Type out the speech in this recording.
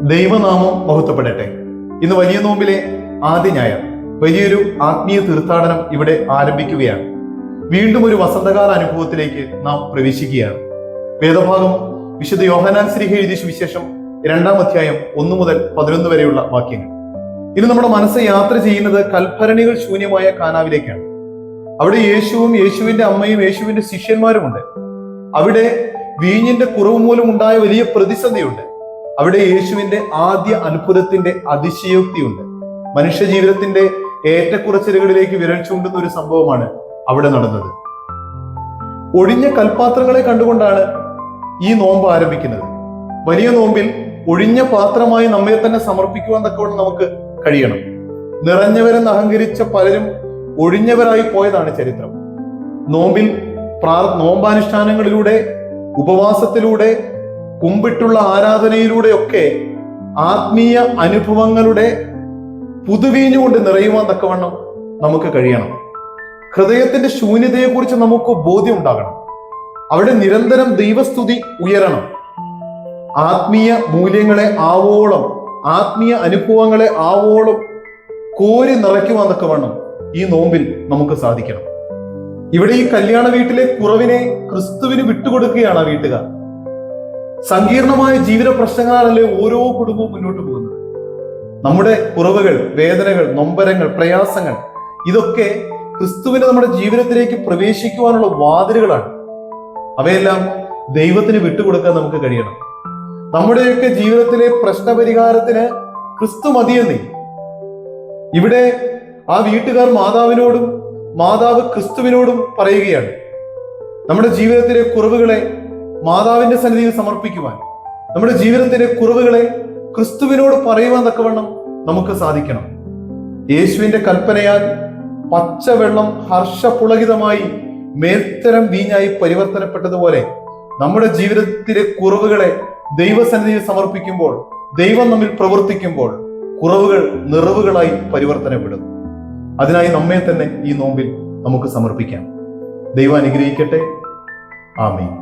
ദൈവനാമം മഹത്വപ്പെടട്ടെ. ഇന്ന് വലിയ നോമ്പിലെ ആദ്യ ഞായർ വലിയൊരു ആത്മീയ തീർത്ഥാടനം ഇവിടെ ആരംഭിക്കുകയാണ്. വീണ്ടും ഒരു വസന്തകാല അനുഭവത്തിലേക്ക് നാം പ്രവേശിക്കുകയാണ്. വേദഭാഗം വിശുദ്ധ യോഹന്നാൻ ശ്ലീഹ എഴുതിയ സുവിശേഷം 2-ാം അധ്യായം 1 മുതൽ 11 വരെയുള്ള വാക്യങ്ങൾ. ഇന്ന് നമ്മുടെ മനസ്സ് യാത്ര ചെയ്യുന്നത് കൽഭരണികൾ ശൂന്യമായ കാനാവിലേക്കാണ്. അവിടെ യേശുവും യേശുവിന്റെ അമ്മയും യേശുവിന്റെ ശിഷ്യന്മാരുമുണ്ട്. അവിടെ വീഞ്ഞിന്റെ കുറവ് മൂലം ഉണ്ടായ വലിയ പ്രതിസന്ധിയുണ്ട്. അവിടെ യേശുവിന്റെ ആദ്യ അത്ഭുതത്തിന്റെ അതിശയോക്തിയുണ്ട്. മനുഷ്യ ജീവിതത്തിന്റെ ഏറ്റക്കുറച്ചിലുകളിലേക്ക് വിരൽ ചൂണ്ടുന്ന ഒരു സംഭവമാണ് അവിടെ നടന്നത്. ഒഴിഞ്ഞ കൽപാത്രങ്ങളെ കണ്ടുകൊണ്ടാണ് ഈ നോമ്പ് ആരംഭിക്കുന്നത്. വലിയ നോമ്പിൽ ഒഴിഞ്ഞ പാത്രമായി നമ്മെ തന്നെ സമർപ്പിക്കുവാൻ തക്കവണ്ണം നമുക്ക് കഴിയണം. നിറഞ്ഞവരെന്ന് അഹങ്കരിച്ച പലരും ഒഴിഞ്ഞവരായി പോയതാണ് ചരിത്രം. നോമ്പിൽ നോമ്പാനുഷ്ഠാനങ്ങളിലൂടെ, ഉപവാസത്തിലൂടെ, കുമ്പിട്ടുള്ള ആരാധനയിലൂടെയൊക്കെ ആത്മീയ അനുഭവങ്ങളുടെ പുതുവീഞ്ഞുകൊണ്ട് നിറയുവാൻ തക്കവണ്ണം നമുക്ക് കഴിയണം. ഹൃദയത്തിന്റെ ശൂന്യതയെക്കുറിച്ച് നമുക്ക് ബോധ്യം ഉണ്ടാകണം. അവിടെ നിരന്തരം ദൈവസ്തുതി ഉയരണം. ആത്മീയ മൂല്യങ്ങളെ ആവോളം, ആത്മീയ അനുഭവങ്ങളെ ആവോളം കോരി നിറയ്ക്കുവാൻ തക്കവണ്ണം ഈ നോമ്പിൽ നമുക്ക് സാധിക്കണം. ഇവിടെ ഈ കല്യാണ വീട്ടിലെ കുറവിനെ ക്രിസ്തുവിന് വിട്ടുകൊടുക്കുകയാണ് ആ വീട്ടുകാർ. സങ്കീർണമായ ജീവിത പ്രശ്നങ്ങളാണല്ലേ ഓരോ കുടുംബവും മുന്നോട്ട് പോകുന്നത്. നമ്മുടെ കുറവുകൾ, വേദനകൾ, നൊമ്പരങ്ങൾ, പ്രയാസങ്ങൾ ഇതൊക്കെ ക്രിസ്തുവിന് നമ്മുടെ ജീവിതത്തിലേക്ക് പ്രവേശിക്കുവാനുള്ള വാതിലുകളാണ്. അവയെല്ലാം ദൈവത്തിന് വിട്ടുകൊടുക്കാൻ നമുക്ക് കഴിയണം. നമ്മുടെയൊക്കെ ജീവിതത്തിലെ പ്രശ്നപരിഹാരത്തിന് ക്രിസ്തു മതിയെന്നേ. ഇവിടെ ആ വീട്ടുകാർ മാതാവിനോടും മാതാവ് ക്രിസ്തുവിനോടും പറയുകയാണ്, നമ്മുടെ ജീവിതത്തിലെ കുറവുകളെ മാതാവിന്റെ സന്നിധിയിൽ സമർപ്പിക്കുവാൻ, നമ്മുടെ ജീവിതത്തിലെ കുറവുകളെ ക്രിസ്തുവിനോട് പറയുവാൻ തക്കവണ്ണം നമുക്ക് സാധിക്കണം. യേശുവിന്റെ കൽപ്പനയാൽ പച്ചവെള്ളം ഹർഷപുളകിതമായി മേൽത്തരം വീഞ്ഞായി പരിവർത്തനപ്പെട്ടതുപോലെ നമ്മുടെ ജീവിതത്തിലെ കുറവുകളെ ദൈവസന്നിധിയിൽ സമർപ്പിക്കുമ്പോൾ, ദൈവം നമ്മിൽ പ്രവർത്തിക്കുമ്പോൾ കുറവുകൾ നിറവുകളായി പരിവർത്തനപ്പെടും. അതിനായി നമ്മെ തന്നെ ഈ നോമ്പിൽ നമുക്ക് സമർപ്പിക്കാം. ദൈവം അനുഗ്രഹിക്കട്ടെ. ആമേൻ.